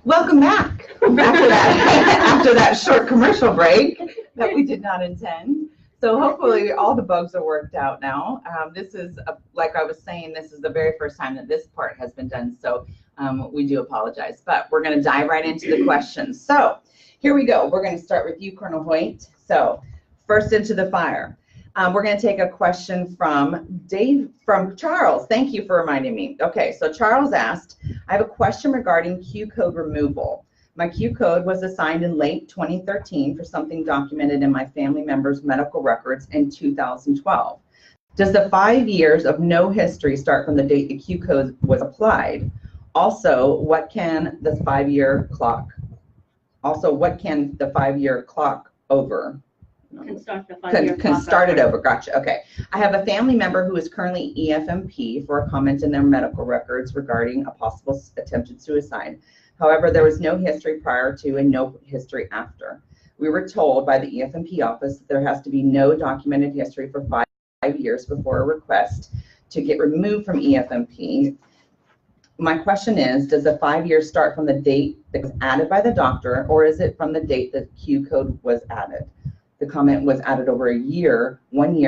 Welcome back after that short commercial break that we did not intend. So hopefully all the bugs are worked out now. This is, like I was saying, this is the very first time that this part has been done. So we do apologize, but we're going to dive right into the questions. So here we go. We're going to start with you, Colonel Hoyt. So first into the fire. We're going to take a question from Charles. Thank you for reminding me. Okay, so Charles asked, I have a question regarding Q code removal. My Q code was assigned in late 2013 for something documented in my family member's medical records in 2012. Does the 5 years of no history start from the date the Q code was applied? Also, what can the 5-year clock over? Can start the 5-year clock. Can start it over. Gotcha. Okay. I have a family member who is currently EFMP for a comment in their medical records regarding a possible attempted suicide. However, there was no history prior to and no history after. We were told by the EFMP office that there has to be no documented history for 5 years before a request to get removed from EFMP. My question is, does the 5 years start from the date that was added by the doctor, or is it from the date the Q code was added? The comment was added over 1 year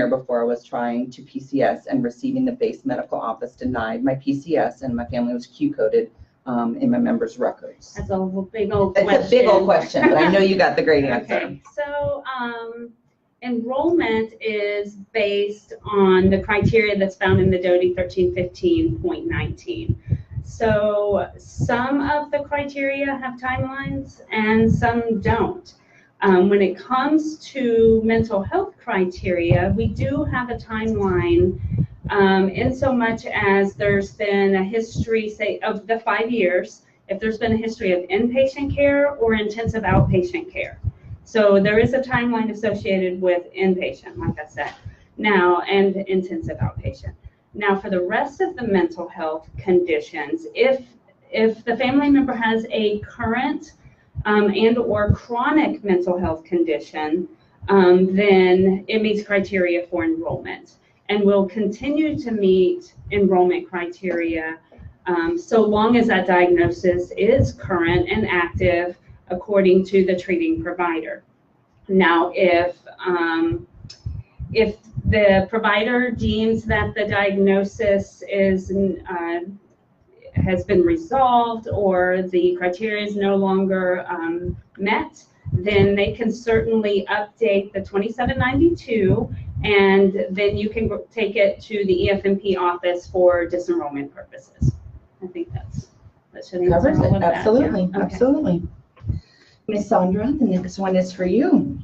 before I was trying to PCS, and receiving the base medical office denied my PCS, and my family was Q coded in my member's records. That's a big old question. It's a big old question, but I know you got the great answer. Okay, so enrollment is based on the criteria that's found in the DOTI 1315.19. So some of the criteria have timelines and some don't. When it comes to mental health criteria, we do have a timeline in so much as there's been a history, say, of the 5 years, if there's been a history of inpatient care or intensive outpatient care. So there is a timeline associated with inpatient, like I said, now, and intensive outpatient. Now, for the rest of the mental health conditions, if the family member has a current and or chronic mental health condition, then it meets criteria for enrollment, and will continue to meet enrollment criteria so long as that diagnosis is current and active according to the treating provider. Now, if the provider deems that the diagnosis has been resolved, or the criteria is no longer met, then they can certainly update the 2792, and then you can take it to the EFMP office for disenrollment purposes. I think that should answer all of that. Absolutely, Yeah. Okay. absolutely. Ms. Sandra, the next one is for you.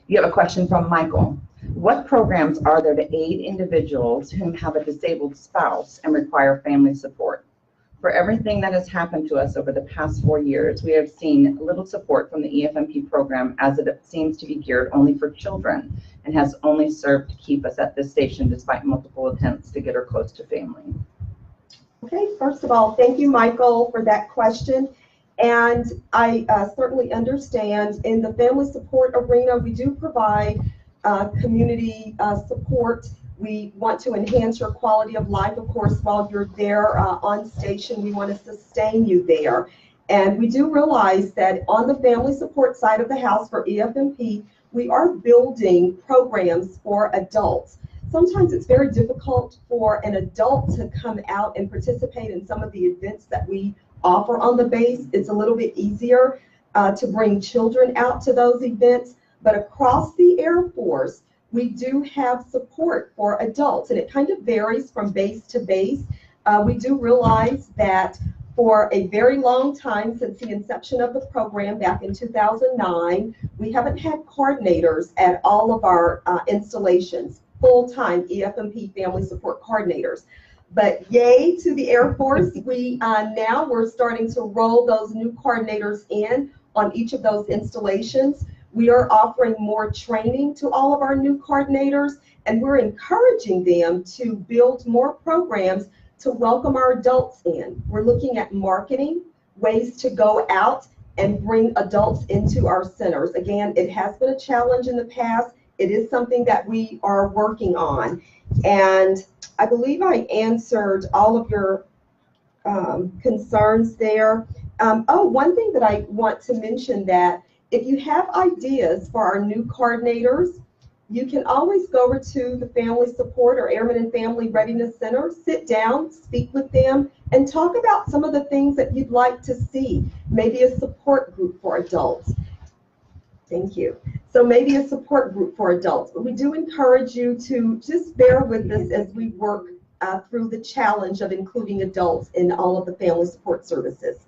You have a question from Michael. What programs are there to aid individuals who have a disabled spouse and require family support? For everything that has happened to us over the past 4 years, we have seen little support from the EFMP program, as it seems to be geared only for children and has only served to keep us at this station despite multiple attempts to get her close to family. Okay, first of all, thank you, Michael, for that question. And I certainly understand in the family support arena, we do provide community support. We want to enhance your quality of life, of course, while you're there on station. We want to sustain you there. And we do realize that on the family support side of the house for EFMP, we are building programs for adults. Sometimes it's very difficult for an adult to come out and participate in some of the events that we offer on the base. It's a little bit easier to bring children out to those events. But across the Air Force, we do have support for adults, and it kind of varies from base to base. We do realize that for a very long time, since the inception of the program back in 2009, we haven't had coordinators at all of our installations, full-time EFMP family support coordinators. But yay to the Air Force, we're starting to roll those new coordinators in on each of those installations. We are offering more training to all of our new coordinators, and we're encouraging them to build more programs to welcome our adults in. We're looking at marketing, ways to go out and bring adults into our centers. Again, it has been a challenge in the past. It is something that we are working on. And I believe I answered all of your concerns there. One thing that I want to mention, that if you have ideas for our new coordinators, you can always go over to the Family Support or Airmen and Family Readiness Center, sit down, speak with them, and talk about some of the things that you'd like to see. Maybe a support group for adults. Thank you. So maybe a support group for adults. But we do encourage you to just bear with us as we work through the challenge of including adults in all of the family support services.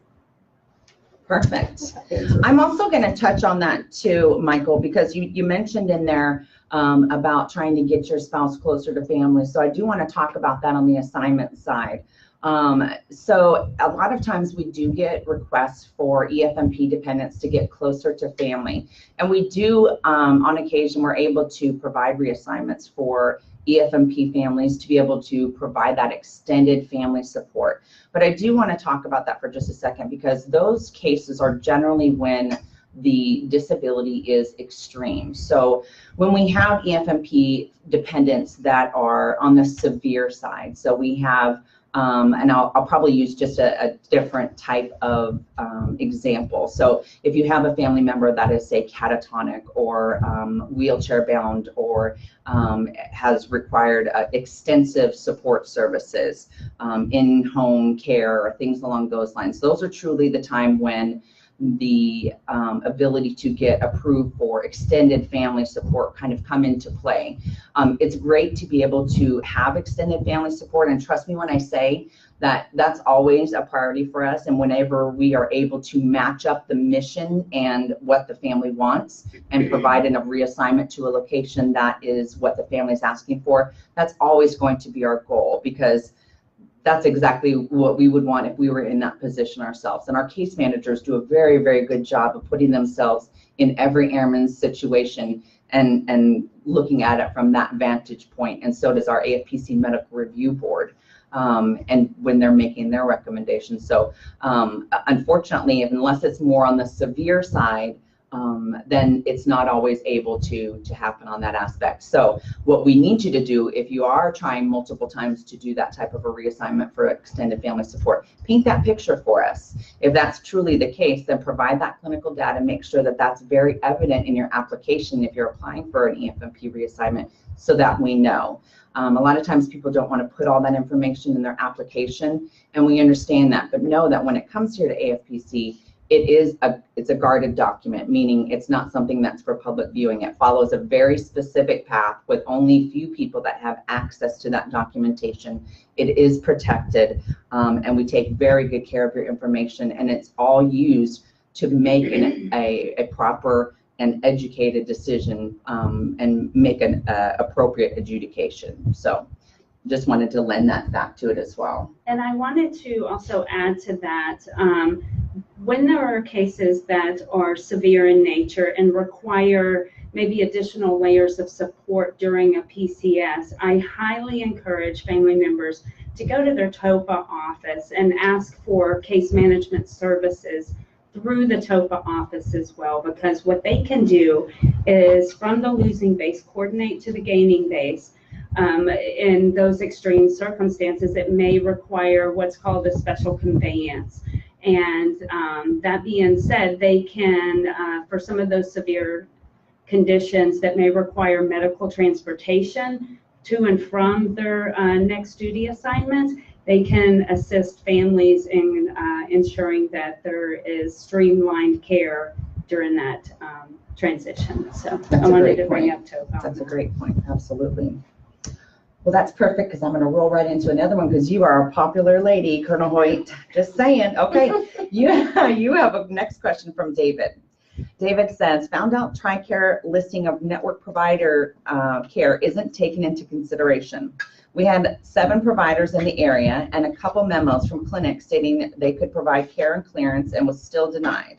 Perfect. I'm also going to touch on that too, Michael, because you mentioned in there about trying to get your spouse closer to family. So I do want to talk about that on the assignment side. So a lot of times we do get requests for EFMP dependents to get closer to family. And we do, on occasion, we're able to provide reassignments for EFMP families to be able to provide that extended family support. But I do want to talk about that for just a second, because those cases are generally when the disability is extreme. So when we have EFMP dependents that are on the severe side, so we have, and I'll probably use just a different type of example. So if you have a family member that is, say, catatonic or wheelchair bound, or has required extensive support services, in-home care, or things along those lines, those are truly the time when the ability to get approved for extended family support kind of come into play. It's great to be able to have extended family support, and trust me when I say that that's always a priority for us. And whenever we are able to match up the mission and what the family wants and provide a reassignment to a location that is what the family is asking for, that's always going to be our goal, because that's exactly what we would want if we were in that position ourselves. And our case managers do a very, very good job of putting themselves in every airman's situation and looking at it from that vantage point. And so does our AFPC Medical Review Board, and when they're making their recommendations. So unfortunately, unless it's more on the severe side, then it's not always able to happen on that aspect. So what we need you to do, if you are trying multiple times to do that type of a reassignment for extended family support, paint that picture for us. If that's truly the case, then provide that clinical data, make sure that that's very evident in your application if you're applying for an EFMP reassignment, so that we know. A lot of times people don't want to put all that information in their application, and we understand that, but know that when it comes here to AFPC, it's a guarded document, meaning it's not something that's for public viewing. It follows a very specific path with only few people that have access to that documentation. It is protected, and we take very good care of your information, and it's all used to make a proper and educated decision, and make an appropriate adjudication. So just wanted to lend that back to it as well. And I wanted to also add to that, when there are cases that are severe in nature and require maybe additional layers of support during a PCS, I highly encourage family members to go to their TOPA office and ask for case management services through the TOPA office as well, because what they can do is, from the losing base, coordinate to the gaining base. In those extreme circumstances, it may require what's called a special conveyance. And that being said, they can, for some of those severe conditions that may require medical transportation to and from their next duty assignments, they can assist families in ensuring that there is streamlined care during that transition. So That's I wanted to point. bring up TOPA. That's a great point, absolutely. Well, that's perfect, because I'm going to roll right into another one, because you are a popular lady, Colonel Hoyt. Just saying. Okay, you have a next question from David. David says, found out TRICARE listing of network provider care isn't taken into consideration. We had 7 providers in the area and a couple memos from clinics stating that they could provide care and clearance, and was still denied.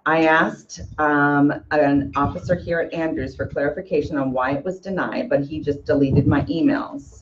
I asked an officer here at Andrews for clarification on why it was denied, but he just deleted my emails.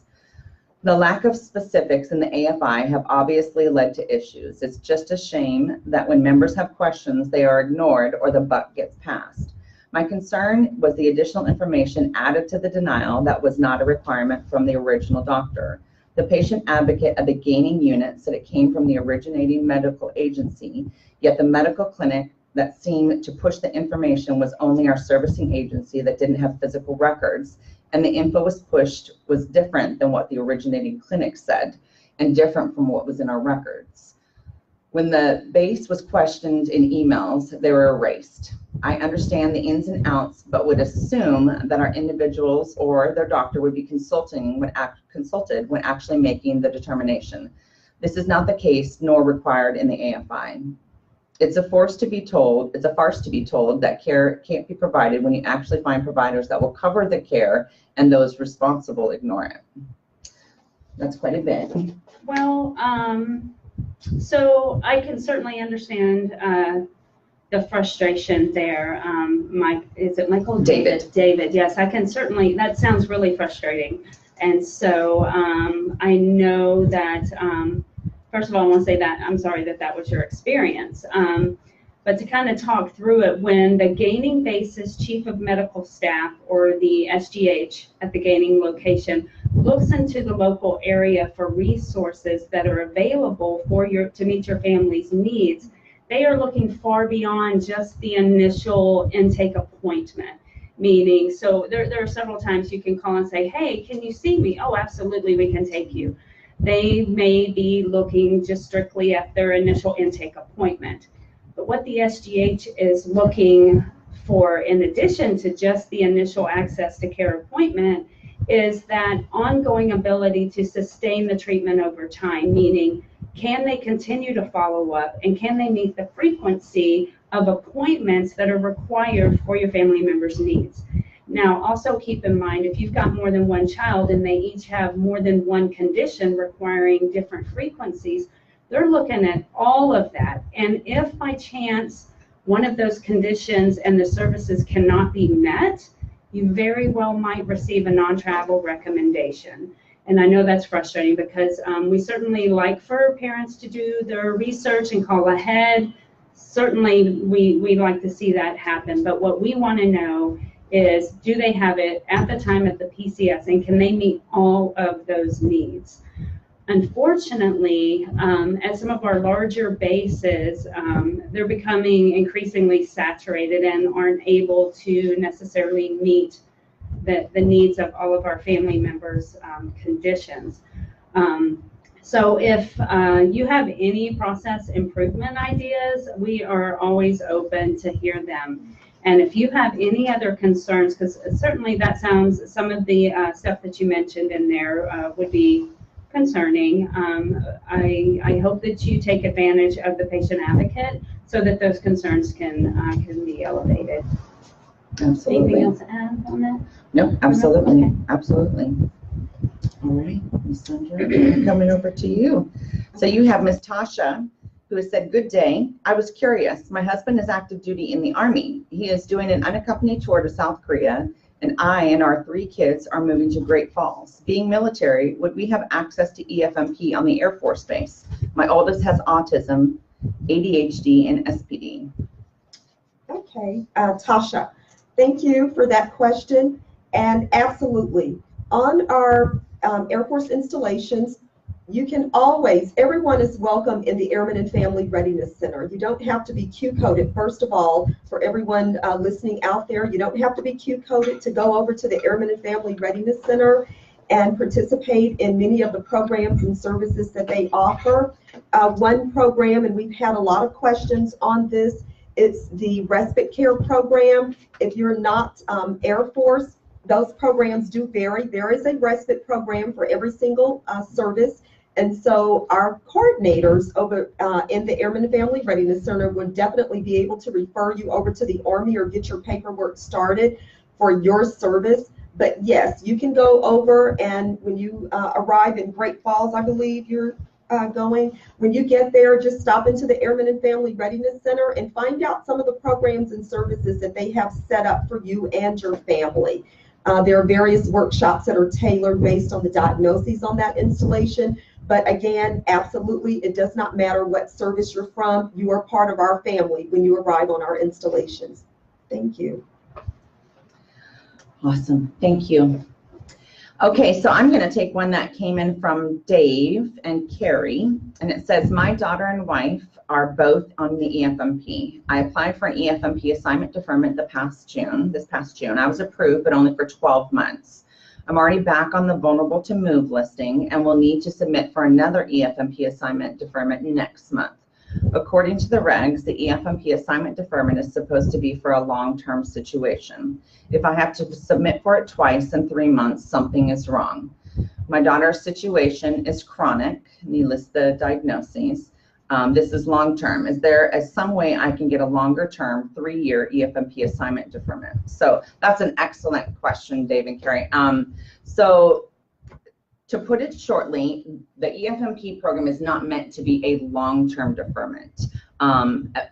The lack of specifics in the AFI have obviously led to issues. It's just a shame that when members have questions, they are ignored or the buck gets passed. My concern was the additional information added to the denial that was not a requirement from the original doctor. The patient advocate of the gaining unit said it came from the originating medical agency, Yet the medical clinic that seemed to push the information was only our servicing agency that didn't have physical records, and the info was pushed was different than what the originating clinic said and different from what was in our records. When the base was questioned in emails, they were erased. I understand the ins and outs, but would assume that our individuals or their doctor would be consulted when actually making the determination. This is not the case nor required in the AFI. It's a farce to be told that care can't be provided when you actually find providers that will cover the care and those responsible ignore it. That's quite a bit. Well, so I can certainly understand the frustration there. Is it Michael? David. David, yes, I can certainly, that sounds really frustrating. And so I know that, first of all, I want to say that I'm sorry that was your experience. But to kind of talk through it, when the gaining basis chief of medical staff or the SGH at the gaining location looks into the local area for resources that are available for to meet your family's needs, they are looking far beyond just the initial intake appointment. Meaning, so there are several times you can call and say, hey, can you see me? Oh, absolutely, we can take you. They may be looking just strictly at their initial intake appointment. But what the SGH is looking for, in addition to just the initial access to care appointment, is that ongoing ability to sustain the treatment over time, meaning can they continue to follow up and can they meet the frequency of appointments that are required for your family members' needs. Now, also keep in mind, if you've got more than one child and they each have more than one condition requiring different frequencies, they're looking at all of that. And if by chance one of those conditions and the services cannot be met, you very well might receive a non-travel recommendation. And I know that's frustrating because we certainly like for parents to do their research and call ahead. Certainly we like to see that happen. But what we want to know is, do they have it at the time at the PCS and can they meet all of those needs? Unfortunately, at some of our larger bases, they're becoming increasingly saturated and aren't able to necessarily meet the needs of all of our family members' conditions. So if you have any process improvement ideas, we are always open to hear them. And if you have any other concerns, because certainly that sounds, some of the stuff that you mentioned in there would be concerning. I hope that you take advantage of the patient advocate so that those concerns can be elevated. Absolutely. Anything else to add on that? No, absolutely. Okay. Absolutely. All right, Ms. Sandra, coming over to you. So you have Ms. Tasha, who has said, good day. I was curious. My husband is active duty in the Army. He is doing an unaccompanied tour to South Korea, and I and our 3 kids are moving to Great Falls. Being military, would we have access to EFMP on the Air Force Base? My oldest has autism, ADHD, and SPD. Okay, Tasha, thank you for that question. And absolutely, on our Air Force installations, you can always, everyone is welcome in the Airmen and Family Readiness Center. You don't have to be Q-coded. First of all, for everyone listening out there, you don't have to be Q-coded to go over to the Airmen and Family Readiness Center and participate in many of the programs and services that they offer. One program, and we've had a lot of questions on this, it's the respite care program. If you're not Air Force, those programs do vary. There is a respite program for every single service. And so our coordinators over in the Airmen and Family Readiness Center would definitely be able to refer you over to the Army or get your paperwork started for your service. But yes, you can go over, and when you arrive in Great Falls, I believe you're going, when you get there, just stop into the Airmen and Family Readiness Center and find out some of the programs and services that they have set up for you and your family. There are various workshops that are tailored based on the diagnoses on that installation. But again, absolutely, it does not matter what service you're from. You are part of our family when you arrive on our installations. Thank you. Awesome. Thank you. Okay, so I'm going to take one that came in from Dave and Carrie, and it says, my daughter and wife are both on the EFMP. I applied for an EFMP assignment deferment this past June. I was approved, but only for 12 months. I'm already back on the vulnerable to move listing and will need to submit for another EFMP assignment deferment next month. According to the regs, the EFMP assignment deferment is supposed to be for a long-term situation. If I have to submit for it twice in 3 months, something is wrong. My daughter's situation is chronic, and he lists the diagnoses. This is long-term. Is there some way I can get a longer-term 3-year EFMP assignment deferment? So that's an excellent question, Dave and Carrie. So to put it shortly, the EFMP program is not meant to be a long-term deferment.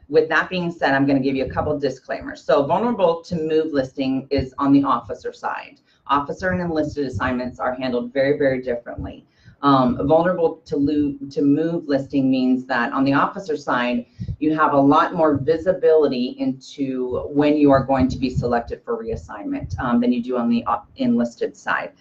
With that being said, I'm going to give you a couple disclaimers. So vulnerable to move listing is on the officer side. Officer and enlisted assignments are handled very, very differently. Vulnerable to move listing means that on the officer side, you have a lot more visibility into when you are going to be selected for reassignment than you do on the enlisted side.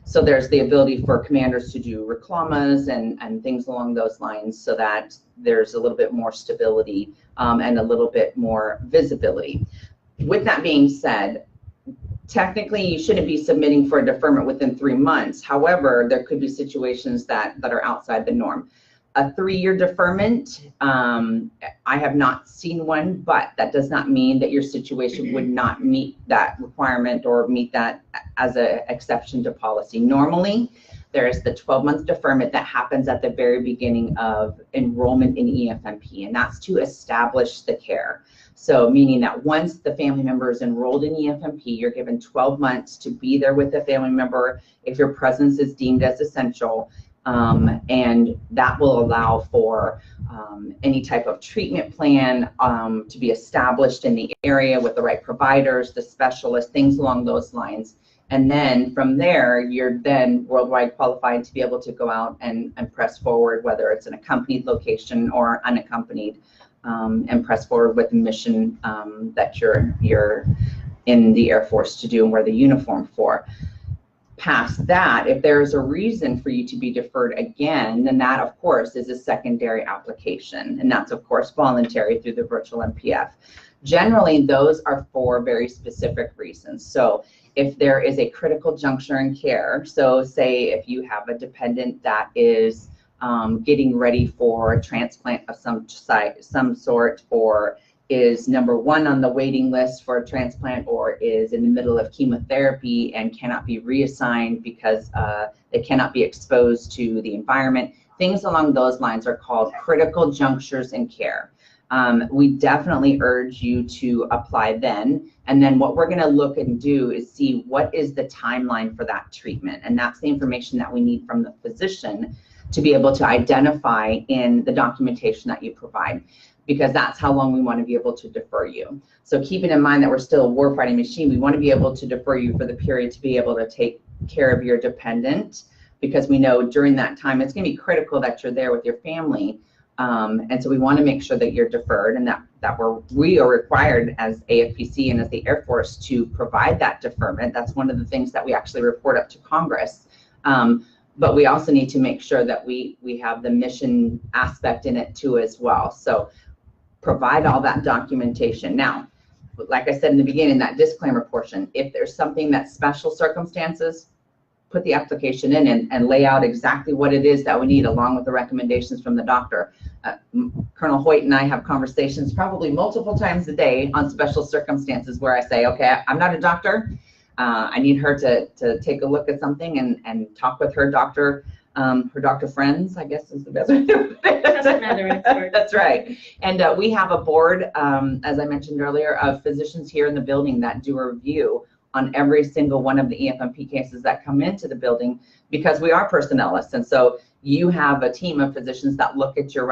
So there's the ability for commanders to do reclamas and things along those lines so that there's a little bit more stability and a little bit more visibility. With that being said, technically, you shouldn't be submitting for a deferment within 3 months. However, there could be situations that are outside the norm. A 3-year deferment, I have not seen one, but that does not mean that your situation would not meet that requirement or meet that as an exception to policy. Normally, there is the 12-month deferment that happens at the very beginning of enrollment in EFMP, and that's to establish the care. So meaning that once the family member is enrolled in EFMP, you're given 12 months to be there with the family member if your presence is deemed as essential, and that will allow for any type of treatment plan to be established in the area with the right providers, the specialists, things along those lines. And then from there, you're then worldwide qualified to be able to go out and press forward, whether it's an accompanied location or unaccompanied, and press forward with the mission that you're in the Air Force to do and wear the uniform for. Past that, if there's a reason for you to be deferred again, then that, of course, is a secondary application. And that's, of course, voluntary through the virtual MPF. Generally, those are for very specific reasons. So if there is a critical juncture in care, so say if you have a dependent that is getting ready for a transplant of some sort, or is number 1 on the waiting list for a transplant, or is in the middle of chemotherapy and cannot be reassigned because they cannot be exposed to the environment. Things along those lines are called critical junctures in care. We definitely urge you to apply then. And then what we're going to look and do is see what is the timeline for that treatment. And that's the information that we need from the physician to be able to identify in the documentation that you provide, because that's how long we want to be able to defer you. So keeping in mind that we're still a warfighting machine, we want to be able to defer you for the period to be able to take care of your dependent, because we know during that time it's going to be critical that you're there with your family. And so we want to make sure that you're deferred, and that we are required as AFPC and as the Air Force to provide that deferment. That's one of the things that we actually report up to Congress. But we also need to make sure that we have the mission aspect in it too as well. So provide all that documentation. Now, like I said in the beginning, that disclaimer portion, if there's something that's special circumstances, put the application in and lay out exactly what it is that we need along with the recommendations from the doctor. Colonel Hoyt and I have conversations probably multiple times a day on special circumstances where I say, okay, I'm not a doctor. I need her to take a look at something and talk with her doctor friends, I guess is the best way to put it. Subject matter experts. That's right. And we have a board, as I mentioned earlier, of physicians here in the building that do a review on every single one of the EFMP cases that come into the building, because we are personnelists. And so you have a team of physicians that look at your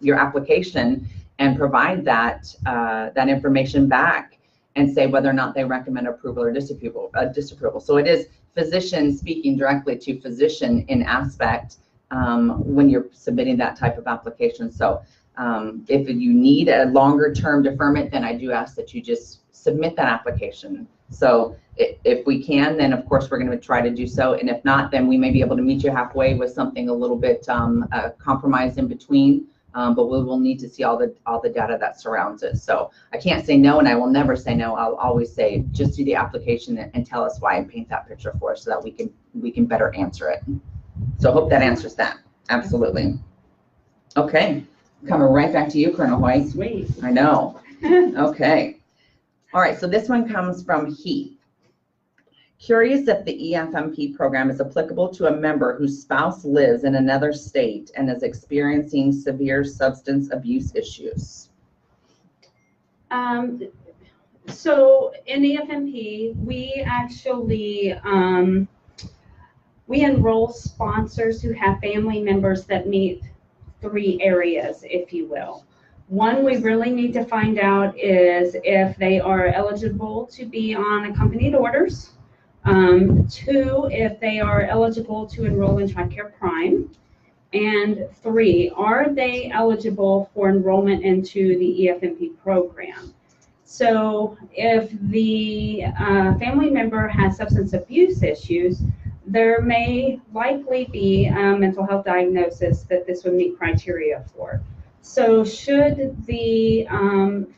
application and provide that information back and say whether or not they recommend approval or disapproval. So it is physician speaking directly to physician in aspect when you're submitting that type of application. So if you need a longer term deferment, then I do ask that you just submit that application So if we can, then of course we're going to try to do so. And if not, then we may be able to meet you halfway with something a little bit compromised in between. But we will need to see all the data that surrounds it. So I can't say no, and I will never say no. I'll always say just do the application and tell us why and paint that picture for us so that we can better answer it. So I hope that answers that. Absolutely. Okay, coming right back to you, Colonel White. Sweet. I know. Okay. All right, so this one comes from Heath. Curious if the EFMP program is applicable to a member whose spouse lives in another state and is experiencing severe substance abuse issues. So in EFMP, we actually we enroll sponsors who have family members that meet 3 areas, if you will. One, we really need to find out is if they are eligible to be on accompanied orders. 2, if they are eligible to enroll in TRICARE Prime. And 3, are they eligible for enrollment into the EFMP program? So if the family member has substance abuse issues, there may likely be a mental health diagnosis that this would meet criteria for. So should the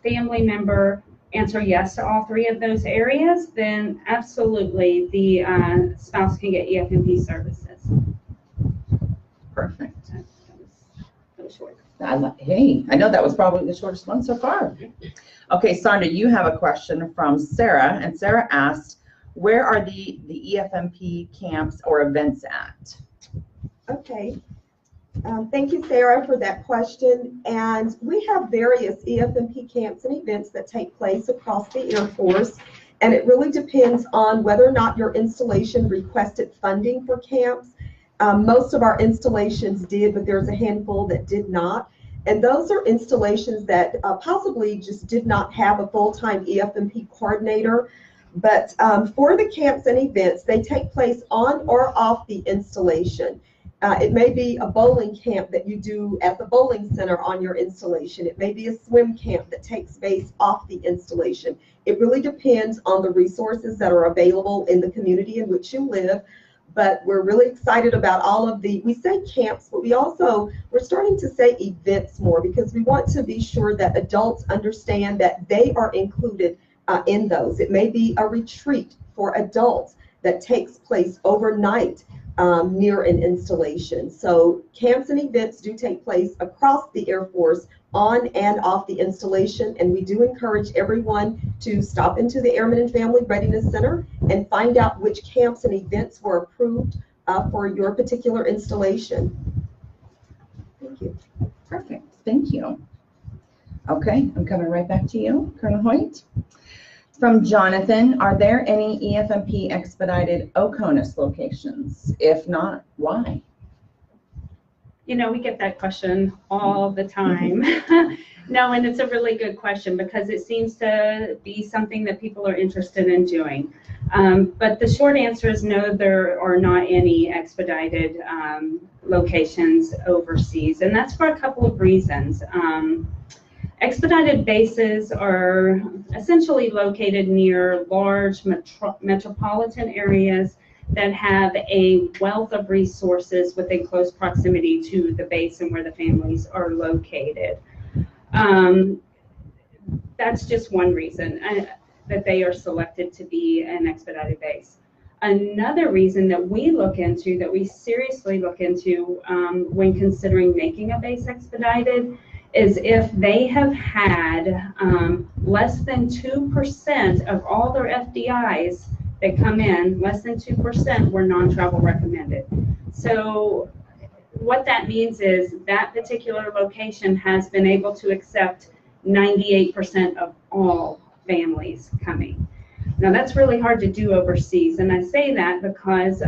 family member answer yes to all 3 of those areas, then absolutely the spouse can get EFMP services. Perfect. That was short. Hey, I know that was probably the shortest one so far. Okay, Sandra, you have a question from Sarah, and Sarah asked, where are the EFMP camps or events at? Okay. Thank you, Sarah, for that question. And we have various EFMP camps and events that take place across the Air Force. And it really depends on whether or not your installation requested funding for camps. Most of our installations did, but there's a handful that did not. And those are installations that possibly just did not have a full-time EFMP coordinator. But for the camps and events, they take place on or off the installation. It may be a bowling camp that you do at the bowling center on your installation. It may be a swim camp that takes place off the installation. It really depends on the resources that are available in the community in which you live. But we're really excited about all of we say camps, but we're starting to say events more because we want to be sure that adults understand that they are included in those. It may be a retreat for adults that takes place overnight near an installation. So camps and events do take place across the Air Force on and off the installation, and we do encourage everyone to stop into the Airmen and Family Readiness Center and find out which camps and events were approved for your particular installation. Thank you. Perfect, thank you. Okay, I'm coming right back to you, Colonel Hoyt. From Jonathan, are there any EFMP expedited OCONUS locations? If not, why? You know, we get that question all the time. No, and it's a really good question because it seems to be something that people are interested in doing. But the short answer is no, there are not any expedited locations overseas, and that's for a couple of reasons. Expedited bases are essentially located near large metropolitan areas that have a wealth of resources within close proximity to the base and where the families are located. That's just one reason that they are selected to be an expedited base. Another reason that we look into, that we seriously look into when considering making a base expedited, is if they have had less than 2% of all their FDIs that come in, less than 2% were non-travel recommended. So what that means is that particular location has been able to accept 98% of all families coming. Now that's really hard to do overseas, and I say that because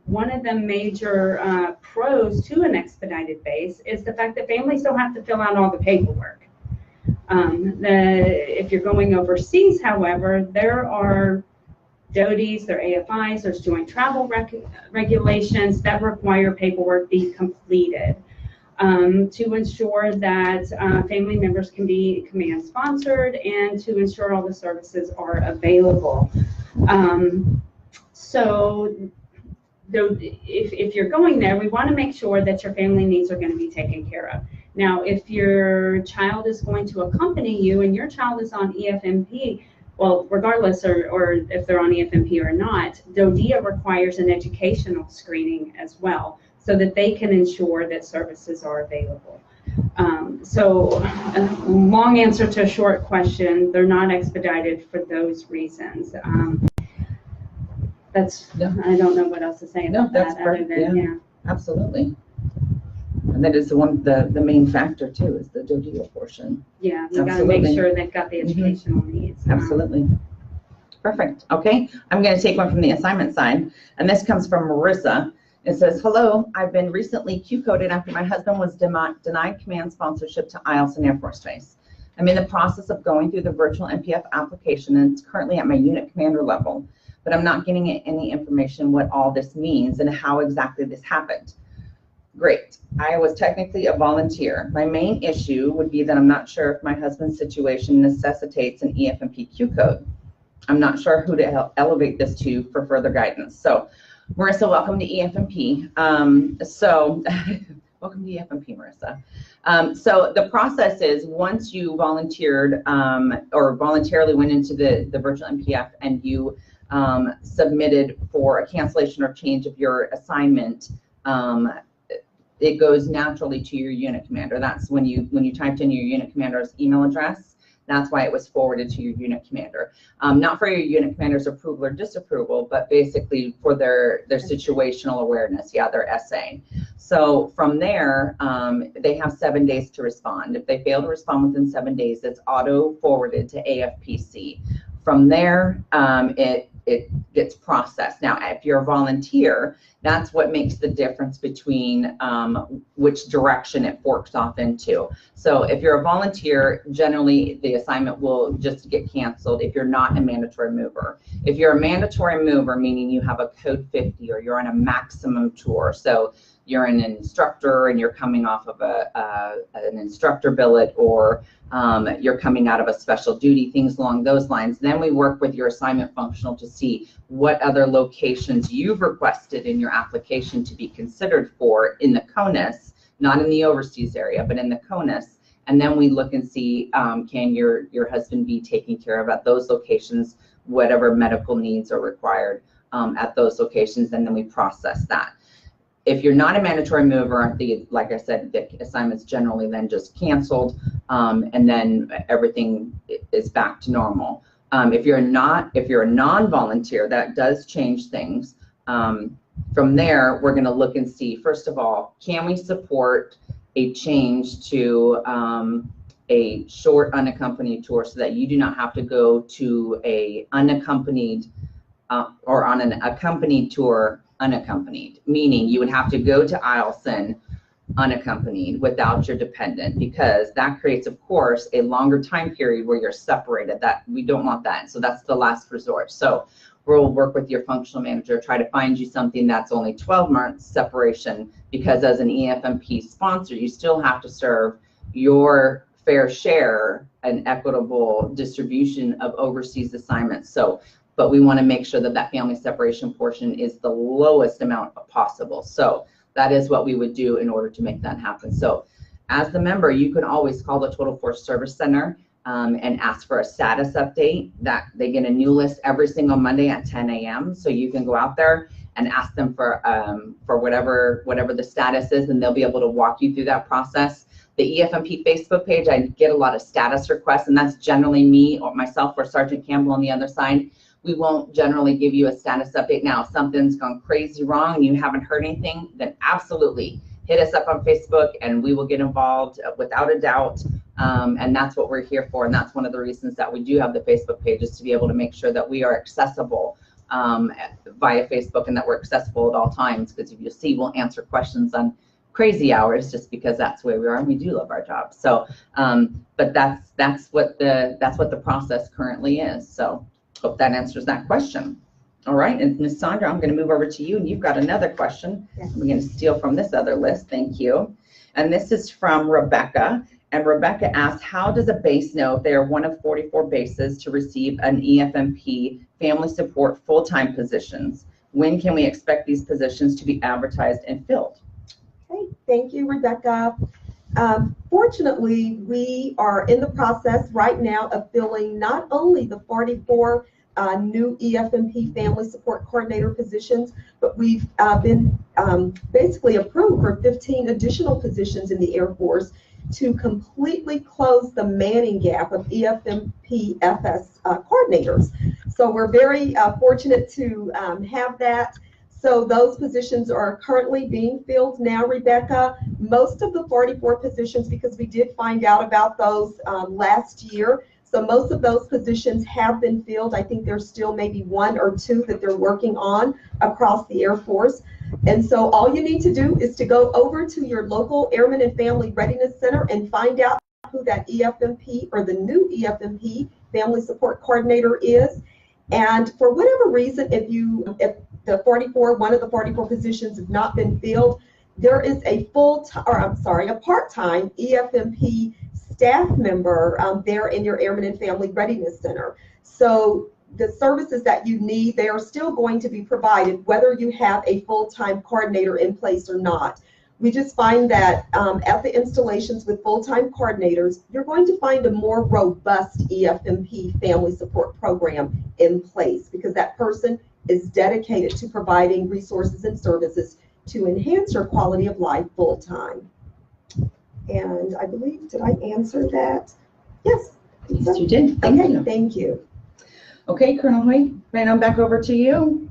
one of the major pros to an expedited base is the fact that families don't have to fill out all the paperwork. If you're going overseas, however, there are DOTIs, there are AFIs, there's joint travel regulations that require paperwork be completed. to ensure that family members can be command sponsored and to ensure all the services are available. So if you're going there, we want to make sure that your family needs are going to be taken care of. Now, if your child is going to accompany you and your child is on EFMP, well, regardless or if they're on EFMP or not, DODEA requires an educational screening as well so that they can ensure that services are available. So long answer to a short question, they're not expedited for those reasons. I don't know what else to say about that other than, yeah. Absolutely. And that is the main factor too, is the DODEA portion. Yeah, we got to make sure they've got the educational needs. Absolutely. Perfect. Okay, I'm going to take one from the assignment side, and this comes from Marissa. It says, hello, I've been recently Q-coded after my husband was denied command sponsorship to Eielson Air Force Base. I'm in the process of going through the virtual MPF application, and it's currently at my unit commander level, but I'm not getting any information what all this means and how exactly this happened. Great. I was technically a volunteer. My main issue would be that I'm not sure if my husband's situation necessitates an EFMP Q code. I'm not sure who to elevate this to for further guidance. So, Marissa, welcome to EFMP. Welcome to EFMP, Marissa. So the process is once you volunteered or voluntarily went into the virtual MPF and you submitted for a cancellation or change of your assignment, it goes naturally to your unit commander. That's when you typed in your unit commander's email address. That's why it was forwarded to your unit commander. Not for your unit commander's approval or disapproval, but basically for their situational awareness, their SA. So from there, they have 7 days to respond. If they fail to respond within 7 days, it's auto forwarded to AFPC. From there, it gets processed. Now, if you're a volunteer, that's what makes the difference between which direction it forks off into. So if you're a volunteer, generally the assignment will just get canceled if you're not a mandatory mover. If you're a mandatory mover, meaning you have a code 50 or you're on a maximum tour, so you're an instructor and you're coming off of an instructor billet, or you're coming out of a special duty, things along those lines, then we work with your assignment functional to see what other locations you've requested in your application to be considered for in the CONUS, not in the overseas area, but in the CONUS. And then we look and see, can your husband be taken care of at those locations, whatever medical needs are required at those locations, and then we process that. If you're not a mandatory mover, like I said, the assignment's generally then just canceled, and then everything is back to normal. If you're a non-volunteer, that does change things. From there, we're going to look and see, first of all, can we support a change to a short unaccompanied tour so that you do not have to go to a unaccompanied or on an accompanied tour unaccompanied, meaning you would have to go to Eielson unaccompanied without your dependent, because that creates, of course, a longer time period where you're separated. That we don't want that. So that's the last resort. So we'll work with your functional manager, try to find you something that's only 12 months separation, because as an EFMP sponsor, you still have to serve your fair share and equitable distribution of overseas assignments. So, but we want to make sure that that family separation portion is the lowest amount possible. So that is what we would do in order to make that happen. So as the member, you can always call the Total Force Service Center and ask for a status update. That they get a new list every single Monday at 10 a.m. So you can go out there and ask them for whatever the status is, and they'll be able to walk you through that process. The EFMP Facebook page, I get a lot of status requests, and that's generally me or myself or Sergeant Campbell on the other side. We won't generally give you a status update. Now, if something's gone crazy wrong and you haven't heard anything, then absolutely hit us up on Facebook and we will get involved without a doubt. And that's what we're here for. And that's one of the reasons that we do have the Facebook page, is to be able to make sure that we are accessible via Facebook, and that we're accessible at all times. Because if you see, we'll answer questions on crazy hours just because that's where we are and we do love our job. So, but that's what the process currently is. So hope that answers that question. All right, and Ms. Sandra, I'm going to move over to you, and you've got another question. Yes. We're going to steal from this other list. Thank you. And this is from Rebecca. And Rebecca asks, how does a base know if they are one of 44 bases to receive an EFMP family support full-time positions? When can we expect these positions to be advertised and filled? Okay, thank you, Rebecca. Fortunately, we are in the process right now of filling not only the 44 new EFMP family support coordinator positions, but we've been basically approved for 15 additional positions in the Air Force to completely close the manning gap of EFMP FS coordinators. So we're very fortunate to have that. So those positions are currently being filled now, Rebecca. Most of the 44 positions, because we did find out about those last year, so most of those positions have been filled. I think there's still maybe 1 or 2 that they're working on across the Air Force. And so all you need to do is to go over to your local Airmen and Family Readiness Center and find out who that EFMP or the new EFMP Family Support Coordinator is. And for whatever reason, if one of the 44 positions have not been filled, there is a part-time EFMP staff member there in your Airmen and Family Readiness Center. So the services that you need, they are still going to be provided whether you have a full-time coordinator in place or not. We just find that at the installations with full-time coordinators, you're going to find a more robust EFMP family support program in place because that person is dedicated to providing resources and services to enhance your quality of life full-time. And I believe, did I answer that? Yes. Yes, you did. Thank you. Thank you. Okay, Colonel Hoyt, right on back over to you.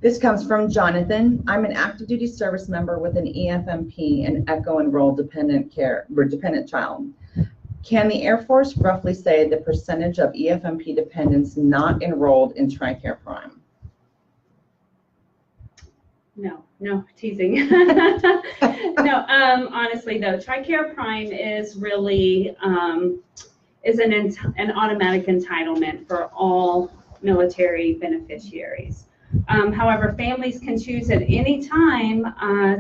This comes from Jonathan. I'm an active duty service member with an EFMP and ECHO enrolled dependent child. Can the Air Force roughly say the percentage of EFMP dependents not enrolled in TRICARE Prime? No, teasing. No, honestly though, TRICARE Prime is really is an automatic entitlement for all military beneficiaries. However, families can choose at any time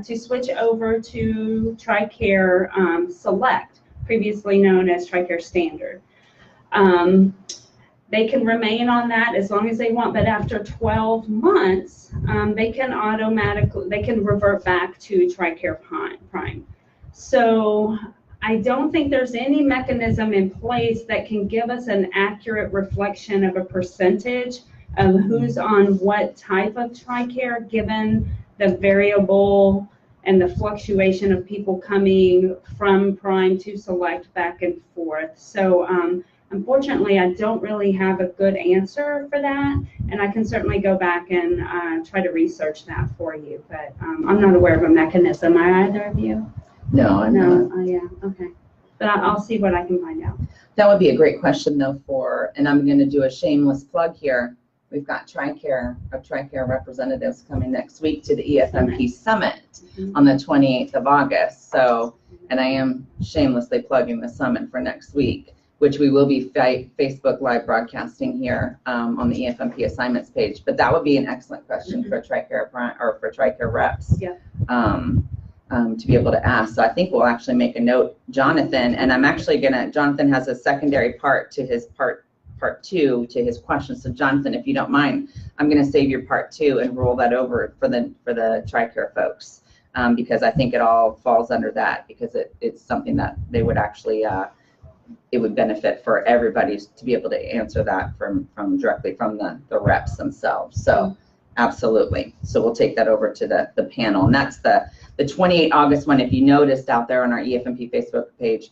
to switch over to TRICARE Select, previously known as TRICARE Standard. They can remain on that as long as they want, but after 12 months, they can revert back to TRICARE Prime. So I don't think there's any mechanism in place that can give us an accurate reflection of a percentage of who's on what type of TRICARE, given the variable and the fluctuation of people coming from Prime to Select back and forth. So unfortunately, I don't really have a good answer for that, and I can certainly go back and try to research that for you, but I'm not aware of a mechanism. Are either of you? No, I'm not. Oh, yeah, okay. But I'll see what I can find out. That would be a great question, though, and I'm going to do a shameless plug here. We've got TRICARE representatives coming next week to the EFMP Summit on the 28th of August. So, and I am shamelessly plugging the summit for next week, which we will be Facebook live broadcasting here on the EFMP assignments page. But that would be an excellent question for TRICARE or for TRICARE reps to be able to ask. So I think we'll actually make a note, Jonathan, and I'm actually Jonathan has a secondary part to his part 2 to his question. So Jonathan, if you don't mind, I'm going to save your part 2 and roll that over for the TRICARE folks because I think it all falls under that because it's something that they would actually it would benefit for everybody to be able to answer that from directly from the reps themselves. So absolutely. So we'll take that over to the panel, and that's the 28 August one. If you noticed out there on our EFMP Facebook page,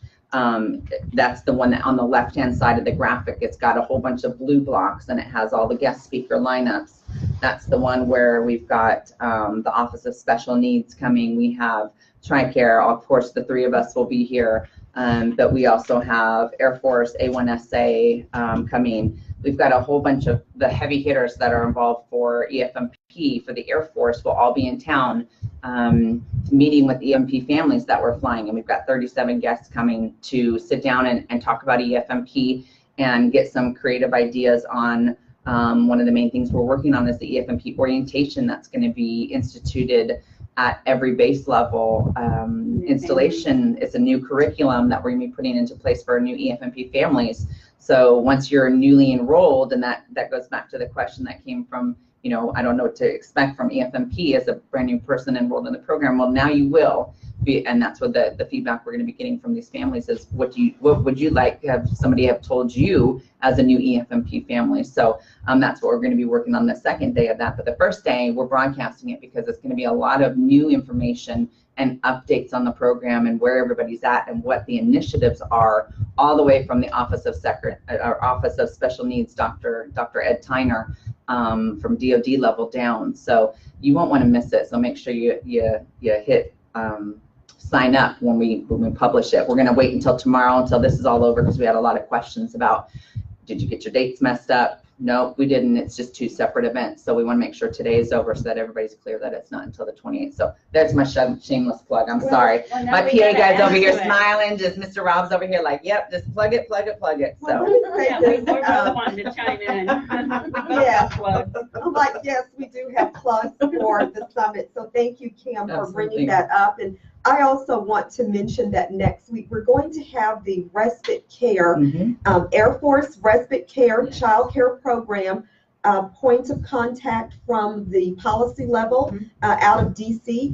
that's the one that on the left-hand side of the graphic, it's got a whole bunch of blue blocks and it has all the guest speaker lineups. That's the one where we've got the Office of Special Needs coming. We have TRICARE, of course, the 3 of us will be here, but we also have Air Force A1SA coming. We've got a whole bunch of the heavy hitters that are involved for EFMP for the Air Force will all be in town meeting with EFMP families that we're flying, and we've got 37 guests coming to sit down and talk about EFMP and get some creative ideas on one of the main things we're working on is the EFMP orientation that's going to be instituted at every base level. Installation is a new curriculum that we're going to be putting into place for our new EFMP families. So once you're newly enrolled, and that goes back to the question that came from, you know, I don't know what to expect from EFMP as a brand new person enrolled in the program. Well, now you will be, and that's what the feedback we're going to be getting from these families is what would you like to have somebody have told you as a new EFMP family. So that's what we're going to be working on the second day of that. But the first day we're broadcasting it because it's going to be a lot of new information and updates on the program and where everybody's at and what the initiatives are, all the way from the Office of Special Needs, Dr. Ed Tyner, from DOD level down. So you won't want to miss it. So make sure you hit sign up when we publish it. We're going to wait until tomorrow until this is all over because we had a lot of questions about, did you get your dates messed up? Nope, we didn't. It's just two separate events. So we want to make sure today is over so that everybody's clear that it's not until the 28th. So there's my shameless plug. I'm sorry. Well, my PA guy's over here smiling. Just Mr. Rob's over here like, yep, just plug it. So Yeah, we're both wanting to chime in. Yeah. I'm like, yes, we do have plugs for the summit. So thank you, Kim, for bringing that up. And I also want to mention that next week we're going to have the respite care, Air Force respite care child care program, point of contact from the policy level out of DC.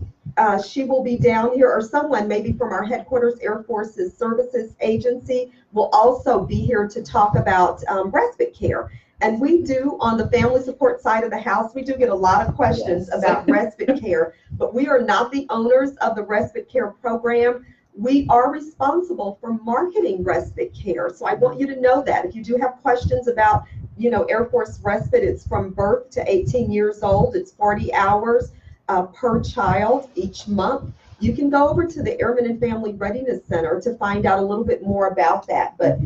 She will be down here, or someone maybe from our headquarters Air Force's Services Agency will also be here to talk about respite care. And we do, on the family support side of the house, we do get a lot of questions about respite care, but we are not the owners of the respite care program. We are responsible for marketing respite care. So I want you to know that. If you do have questions about, you know, Air Force respite, it's from birth to 18 years old. It's 40 hours per child each month. You can go over to the Airmen and Family Readiness Center to find out a little bit more about that. But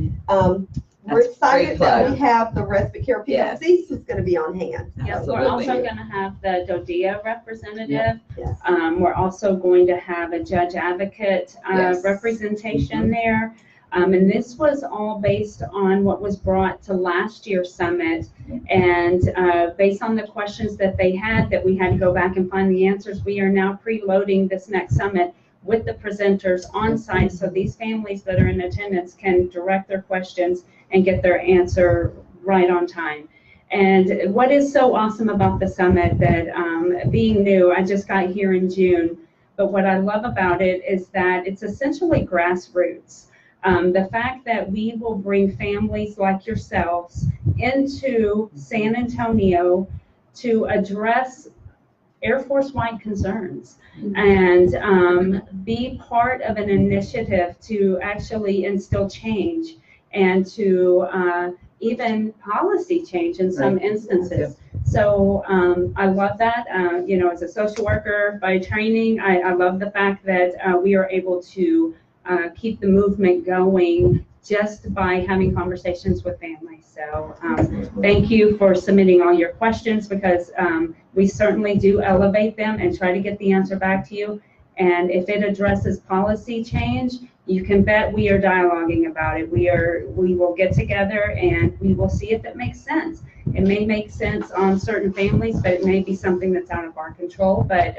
we're excited that we have the respite care people. Yes. Cease is going to be on hand. Yeah, we're also going to have the DODEA representative. Yes. We're also going to have a judge advocate representation there. And this was all based on what was brought to last year's summit. And based on the questions that they had that we had to go back and find the answers, we are now preloading this next summit with the presenters on site so these families that are in attendance can direct their questions and get their answer right on time. And what is so awesome about the summit that being new, I just got here in June, but what I love about it is that it's essentially grassroots. The fact that we will bring families like yourselves into San Antonio to address Air Force-wide concerns and be part of an initiative to actually instill change and to even policy change in some instances. So I love that. You know, as a social worker by training, I love the fact that we are able to keep the movement going just by having conversations with families. So thank you for submitting all your questions because we certainly do elevate them and try to get the answer back to you. And if it addresses policy change, you can bet we are dialoguing about it. We will get together and we will see if it makes sense. It may make sense on certain families, but it may be something that's out of our control. But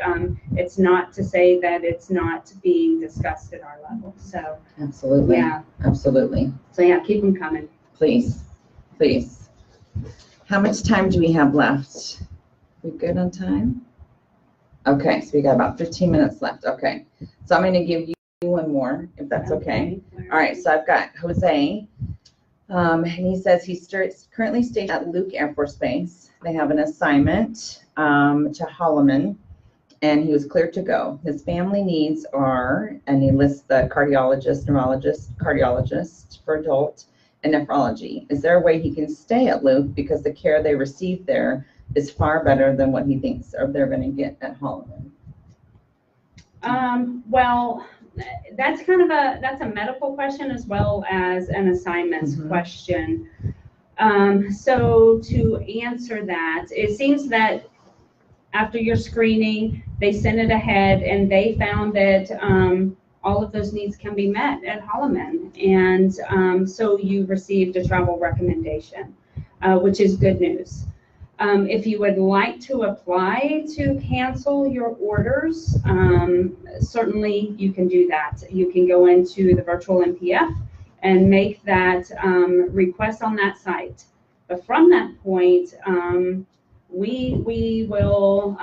it's not to say that it's not being discussed at our level. So absolutely, yeah, absolutely. So yeah, keep them coming, please. How much time do we have left? We good on time? Okay, so we got about 15 minutes left. Okay, so I'm going to give you one more, if that's okay. All right, so I've got Jose, and he says he's currently stationed at Luke Air Force Base. They have an assignment to Holloman, and he was cleared to go. His family needs are, and he lists the cardiologist, neurologist, cardiologist for adult, and nephrology. Is there a way he can stay at Luke because the care they receive there is far better than what he thinks they're going to get at Holloman? Well, that's kind of a medical question as well as an assignments question. So to answer that, it seems that after your screening, they sent it ahead and they found that all of those needs can be met at Holloman. And so you received a travel recommendation, which is good news. If you would like to apply to cancel your orders, certainly you can do that. You can go into the virtual MPF and make that request on that site. But from that point, we will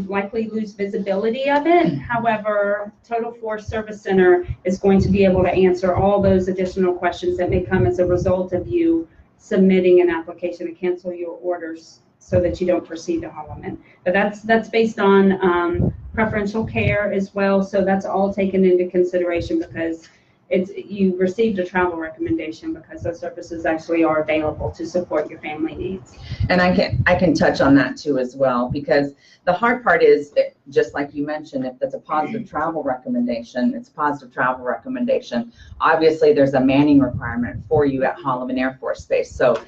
likely lose visibility of it. However, Total Force Service Center is going to be able to answer all those additional questions that may come as a result of you submitting an application to cancel your orders so that you don't proceed to Holloman. But that's based on preferential care as well. So that's all taken into consideration because you received a travel recommendation because those services actually are available to support your family needs. And I can touch on that too as well, because the hard part is that, just like you mentioned, if it's a positive travel recommendation, it's a positive travel recommendation. Obviously, there's a manning requirement for you at Holloman Air Force Base. So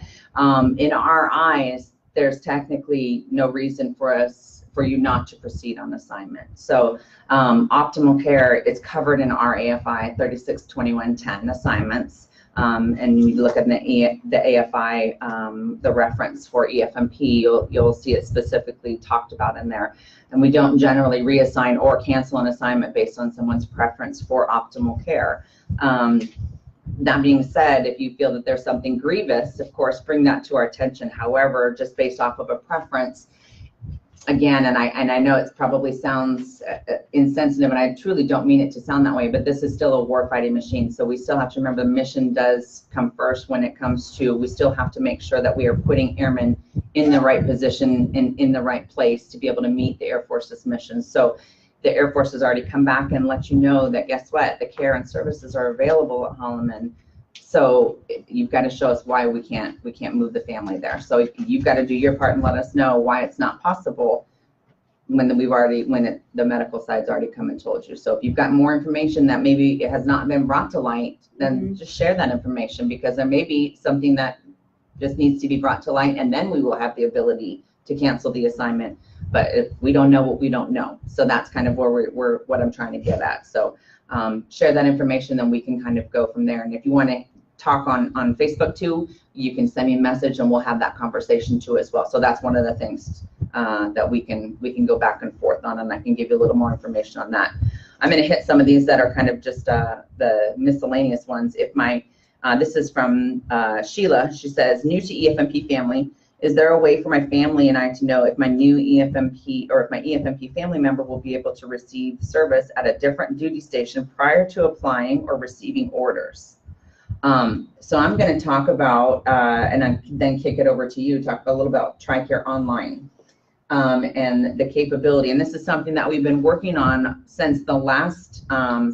in our eyes, there's technically no reason for you not to proceed on assignment. So optimal care is covered in our AFI 362110 assignments. And you look at the AFI, the reference for EFMP, you'll see it specifically talked about in there. And we don't generally reassign or cancel an assignment based on someone's preference for optimal care. That being said, if you feel that there's something grievous, of course, bring that to our attention. However, just based off of a preference, again, and I know it probably sounds insensitive, and I truly don't mean it to sound that way, but this is still a warfighting machine. So we still have to remember the mission does come first when it comes to, we still have to make sure that we are putting airmen in the right position and in the right place to be able to meet the Air Force's mission. So the Air Force has already come back and let you know that, guess what, the care and services are available at Holloman. So you've got to show us why we can't move the family there. So you've got to do your part and let us know why it's not possible when the medical side's already come and told you. So if you've got more information that maybe it has not been brought to light, then just share that information, because there may be something that just needs to be brought to light, and then we will have the ability to cancel the assignment. But if we don't know what we don't know, so that's kind of where what I'm trying to get at. So share that information, then we can kind of go from there. And if you want to talk on Facebook too, you can send me a message and we'll have that conversation too as well. So that's one of the things that we can go back and forth on, and I can give you a little more information on that. I'm going to hit some of these that are kind of just the miscellaneous ones. This is from Sheila. She says, new to EFMP family, is there a way for my family and I to know if my new EFMP or if my EFMP family member will be able to receive service at a different duty station prior to applying or receiving orders? So I'm going to talk about, and then kick it over to you, talk a little about TRICARE Online and the capability. And this is something that we've been working on since the last,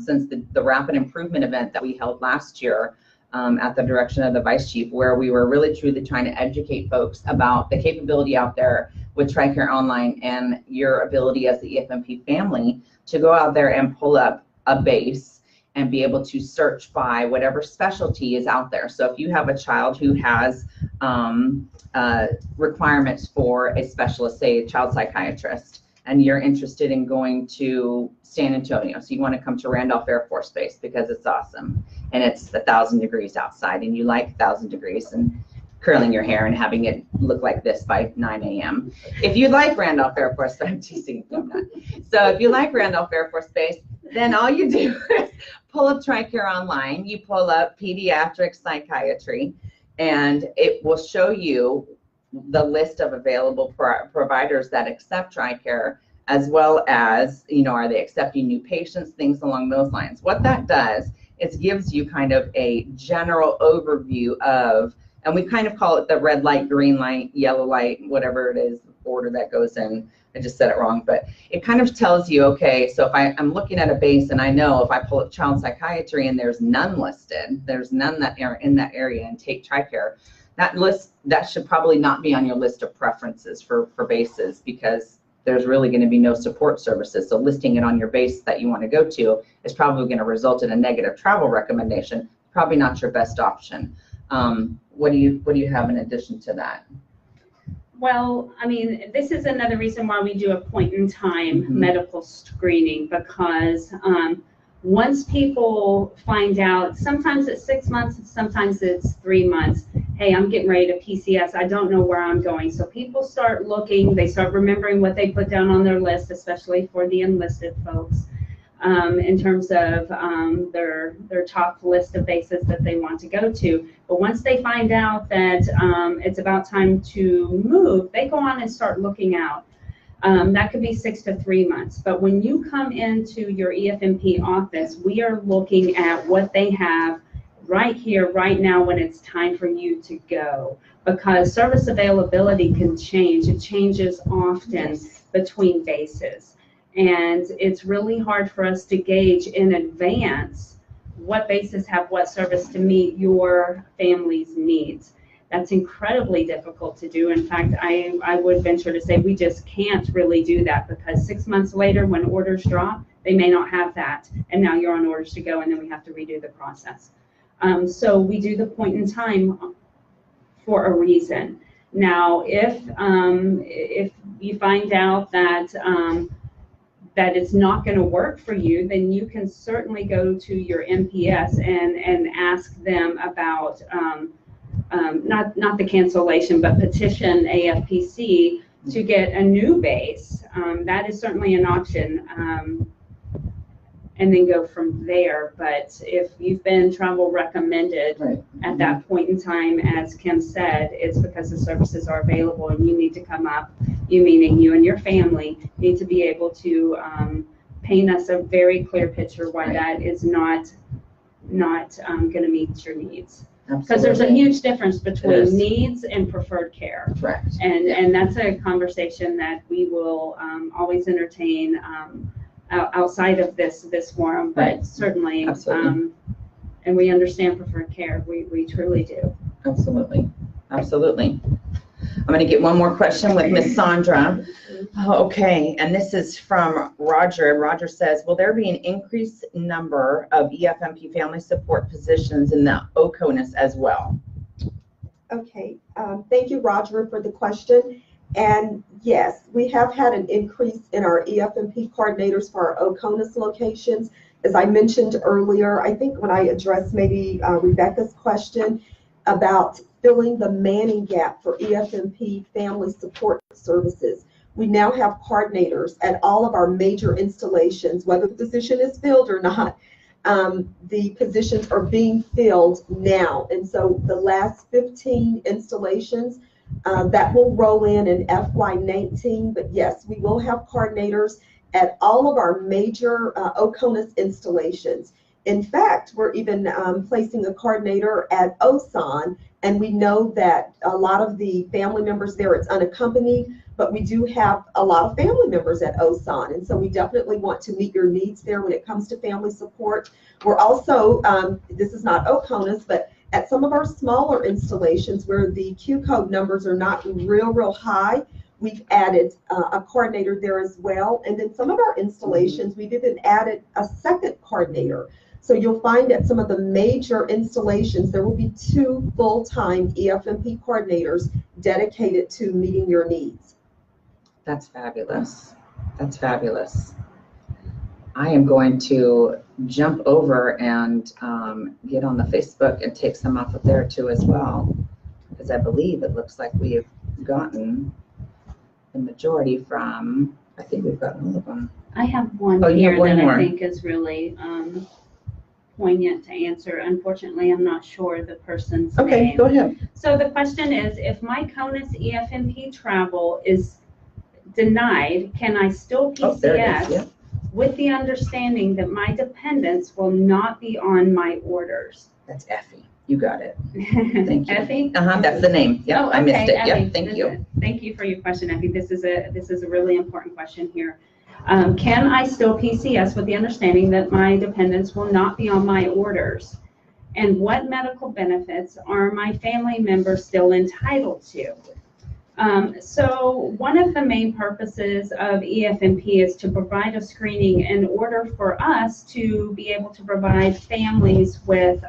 since the rapid improvement event that we held last year. At the direction of the Vice Chief, where we were really truly trying to educate folks about the capability out there with TRICARE Online and your ability as the EFMP family to go out there and pull up a base and be able to search by whatever specialty is out there. So if you have a child who has requirements for a specialist, say a child psychiatrist, and you're interested in going to San Antonio, so you want to come to Randolph Air Force Base because it's awesome and it's 1,000 degrees outside and you like 1,000 degrees and curling your hair and having it look like this by 9 a.m. If you like Randolph Air Force, I'm teasing, I'm not. So if you like Randolph Air Force Base, then all you do is pull up TRICARE Online, you pull up pediatric psychiatry, and it will show you the list of available providers that accept TRICARE, as well as, are they accepting new patients, things along those lines. What that does is gives you kind of a general overview of, and we kind of call it the red light, green light, yellow light, whatever it is, order that goes in. I just said it wrong, but it kind of tells you, okay, so if I'm looking at a base and I know if I pull up child psychiatry and there's none listed, there's none that are in that area and take TRICARE, that should probably not be on your list of preferences for bases, because there's really going to be no support services. So listing it on your base that you want to go to is probably going to result in a negative travel recommendation. Probably not your best option. What do you have in addition to that? Well, I mean, this is another reason why we do a point-in-time medical screening, because once people find out, sometimes it's 6 months, sometimes it's 3 months, hey, I'm getting ready to PCS, I don't know where I'm going. So people start looking, they start remembering what they put down on their list, especially for the enlisted folks, in terms of their top list of bases that they want to go to. But once they find out that it's about time to move, they go on and start looking out. That could be 6 to 3 months. But when you come into your EFMP office, we are looking at what they have right here, right now, when it's time for you to go. Because service availability can change. It changes often between bases. And it's really hard for us to gauge in advance what bases have what service to meet your family's needs. That's incredibly difficult to do. In fact, I would venture to say we just can't really do that, because 6 months later, when orders drop, they may not have that. And now you're on orders to go, and then we have to redo the process. So we do the point in time for a reason. Now, if you find out that that it's not going to work for you, then you can certainly go to your MPS and ask them about not the cancellation, but petition AFPC to get a new base. That is certainly an option, and then go from there. But if you've been travel recommended at that point in time, as Kim said, it's because the services are available and you need to come up, you meaning you and your family, need to be able to paint us a very clear picture why that is not going to meet your needs. Because there's a huge difference between needs and preferred care. Correct. And that's a conversation that we will always entertain outside of this forum, but certainly, and we understand preferred care. We truly do. Absolutely. Absolutely. I'm going to get one more question with Miss Sandra. Okay, and this is from Roger. Roger says, will there be an increased number of EFMP family support positions in the OCONUS as well? Okay, thank you, Roger, for the question. And yes, we have had an increase in our EFMP coordinators for our OCONUS locations. As I mentioned earlier, I think when I addressed maybe Rebecca's question about filling the manning gap for EFMP family support services, we now have coordinators at all of our major installations, whether the position is filled or not. The positions are being filled now. And so the last 15 installations, that will roll in FY19. But yes, we will have coordinators at all of our major OCONUS installations. In fact, we're even placing a coordinator at OSAN, and we know that a lot of the family members there, it's unaccompanied, but we do have a lot of family members at OSAN, and so we definitely want to meet your needs there when it comes to family support. We're also, this is not OCONUS, but at some of our smaller installations where the Q code numbers are not real high, we've added a coordinator there as well. And then some of our installations, we've even added a second coordinator. So you'll find at some of the major installations, there will be 2 full-time EFMP coordinators dedicated to meeting your needs. That's fabulous. That's fabulous. I am going to jump over and get on the Facebook and take some off of there too as well, because I believe it looks like we have gotten the majority from, I think we've gotten all of them. I have one here that I think is really poignant to answer. Unfortunately, I'm not sure the person's name. Okay, go ahead. So the question is, if my CONUS EFMP travel is denied, can I still PCS with the understanding that my dependents will not be on my orders? That's Effie. You got it. Thank you. Effie? That's the name. Yeah, I missed it. Yeah, thank you. Thank you for your question, Effie. This is a really important question here. Can I still PCS with the understanding that my dependents will not be on my orders? And what medical benefits are my family members still entitled to? So one of the main purposes of EFMP is to provide a screening in order for us to be able to provide families with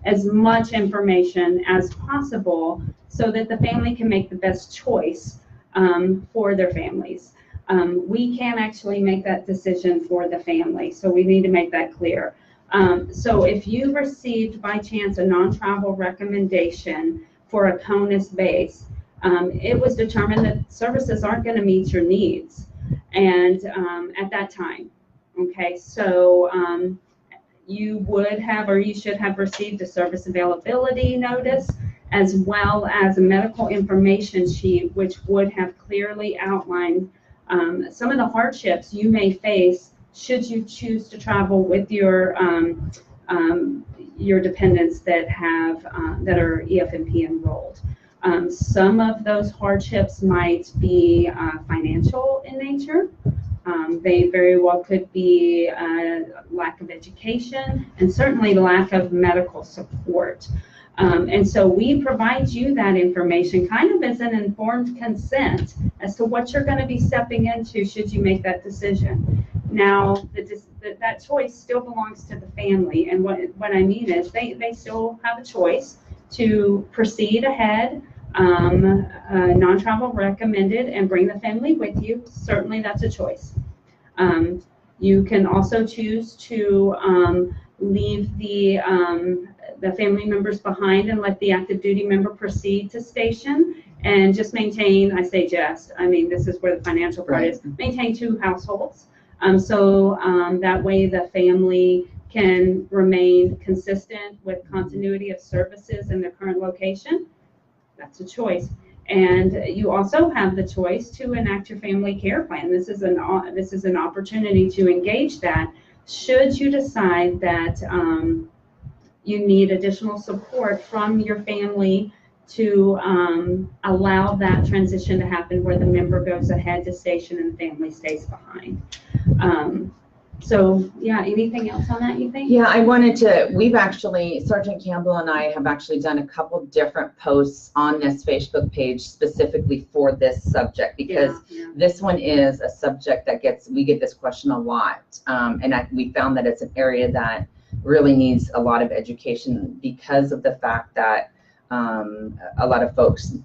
as much information as possible so that the family can make the best choice for their families. We can't actually make that decision for the family, so we need to make that clear. So if you received by chance a non-travel recommendation for a CONUS base, it was determined that services aren't going to meet your needs, and at that time. Okay, so you would have, or you should have received a service availability notice, as well as a medical information sheet, which would have clearly outlined some of the hardships you may face should you choose to travel with your dependents that have that are EFMP enrolled. Some of those hardships might be financial in nature. They very well could be lack of education, and certainly lack of medical support. And so we provide you that information kind of as an informed consent as to what you're going to be stepping into should you make that decision. Now, that choice still belongs to the family, and what I mean is they still have a choice to proceed ahead, non-travel recommended, and bring the family with you. Certainly that's a choice. You can also choose to leave the family members behind and let the active duty member proceed to station and just maintain, I say just, I mean, this is where the financial part is, maintain 2 households. So that way the family can remain consistent with continuity of services in their current location. That's a choice. And you also have the choice to enact your family care plan. This is an opportunity to engage that should you decide that you need additional support from your family to allow that transition to happen where the member goes ahead to station and the family stays behind. So yeah, anything else on that you think? Yeah, we've actually, Sergeant Campbell and I have actually done a couple different posts on this Facebook page specifically for this subject, because this one is a subject that we get this question a lot. And we found that it's an area that really needs a lot of education because of the fact that a lot of folks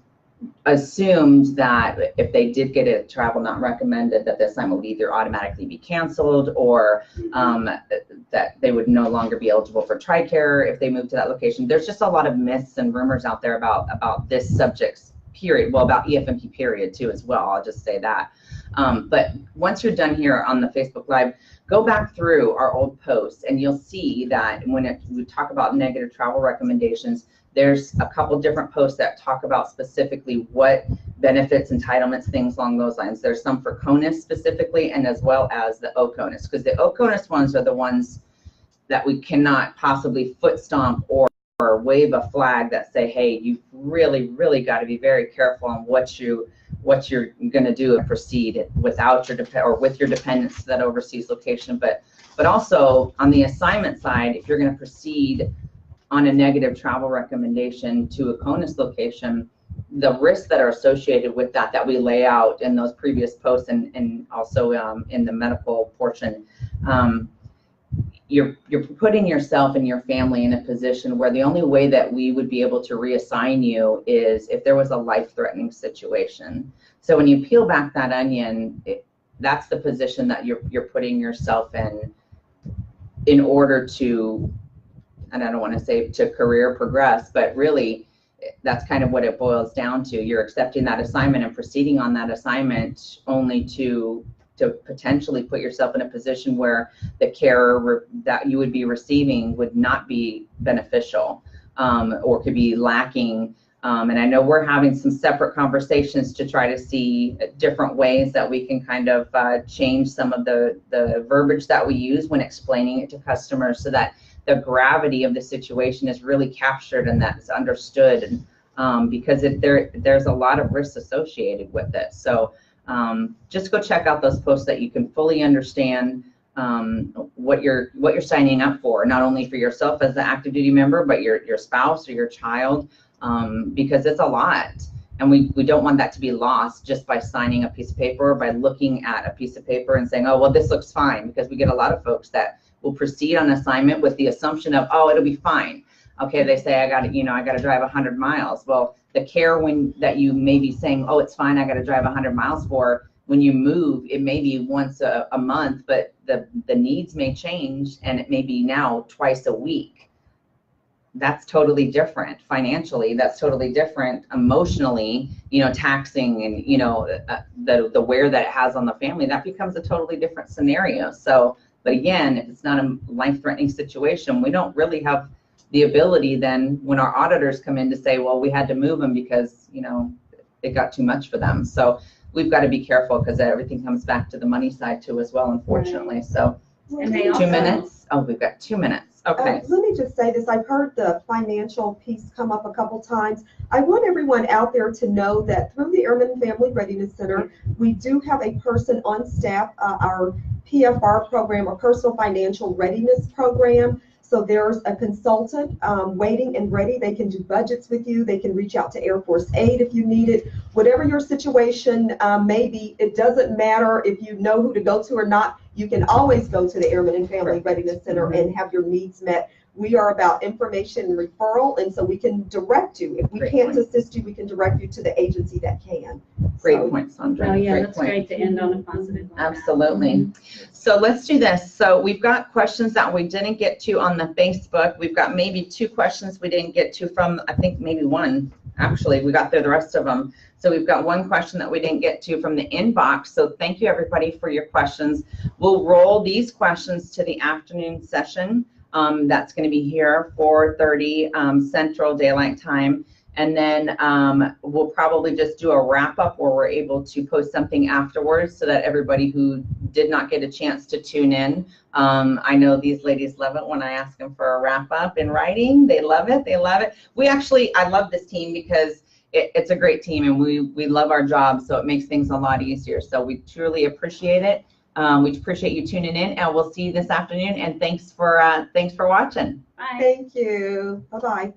assumed that if they did get a travel not recommended, that the assignment would either automatically be canceled or that they would no longer be eligible for TRICARE if they moved to that location. There's just a lot of myths and rumors out there about this subject, period. Well, about EFMP period too as well, I'll just say that. But once you're done here on the Facebook Live, go back through our old posts and you'll see that when we talk about negative travel recommendations, there's a couple different posts that talk about specifically what benefits, entitlements, things along those lines. There's some for CONUS specifically, and as well as the OCONUS, because the OCONUS ones are the ones that we cannot possibly foot stomp or wave a flag that say, hey, you've really, really got to be very careful on what you're going to do and proceed without your with your dependents to that overseas location. But also on the assignment side, if you're going to proceed on a negative travel recommendation to a CONUS location, the risks that are associated with that we lay out in those previous posts and also in the medical portion, you're putting yourself and your family in a position where the only way that we would be able to reassign you is if there was a life-threatening situation. So when you peel back that onion, that's the position that you're putting yourself in order to, and I don't want to say to career progress, but really that's kind of what it boils down to. You're accepting that assignment and proceeding on that assignment only to potentially put yourself in a position where the care that you would be receiving would not be beneficial or could be lacking. And I know we're having some separate conversations to try to see different ways that we can kind of change some of the verbiage that we use when explaining it to customers so that the gravity of the situation is really captured and that's understood, and because there's a lot of risks associated with it. So just go check out those posts that you can fully understand what you're signing up for, not only for yourself as the active duty member, but your spouse or your child, because it's a lot. And we don't want that to be lost just by signing a piece of paper or by looking at a piece of paper and saying, oh, well, this looks fine, because we get a lot of folks that will proceed on assignment with the assumption of, oh, it'll be fine. Okay, they say I got to drive 100 miles. Well, the care that you may be saying, oh, it's fine, I got to drive 100 miles for, when you move, it may be once a month, but the needs may change and it may be now twice a week. that's totally different financially. That's totally different emotionally, taxing and, the wear that it has on the family, that becomes a totally different scenario. So, but again, if it's not a life-threatening situation, we don't really have the ability then when our auditors come in to say, well, we had to move them because, it got too much for them. So we've got to be careful because everything comes back to the money side too as well, unfortunately. So And they 2 also, minutes. Oh, we've got 2 minutes. Okay. Let me just say this. I've heard the financial piece come up a couple times. I want everyone out there to know that through the Airman Family Readiness Center, we do have a person on staff, our PFR program, or Personal Financial Readiness Program. So there's a consultant waiting and ready. They can do budgets with you. They can reach out to Air Force Aid if you need it. Whatever your situation may be, it doesn't matter if you know who to go to or not. You can always go to the Airman and Family Readiness Center and have your needs met. We are about information and referral, and so we can direct you. If we can't assist you, we can direct you to the agency that can. Great point, Sandra. oh yeah, Great that's point. great to end on a positive note. Absolutely. So let's do this. So we've got questions that we didn't get to on the Facebook. We've got maybe 2 questions we didn't get to from, I think maybe 1. Actually, we got through the rest of them. So we've got 1 question that we didn't get to from the inbox. So thank you everybody for your questions. We'll roll these questions to the afternoon session. That's going to be here 4:30 Central Daylight Time. And then we'll probably just do a wrap up where we're able to post something afterwards so that everybody who did not get a chance to tune in. I know these ladies love it when I ask them for a wrap up in writing. They love it. They love it. I love this team because it's a great team and we love our job. So it makes things a lot easier. So we truly appreciate it. We appreciate you tuning in, and we'll see you this afternoon. And thanks for watching. Bye. Thank you. Bye-bye.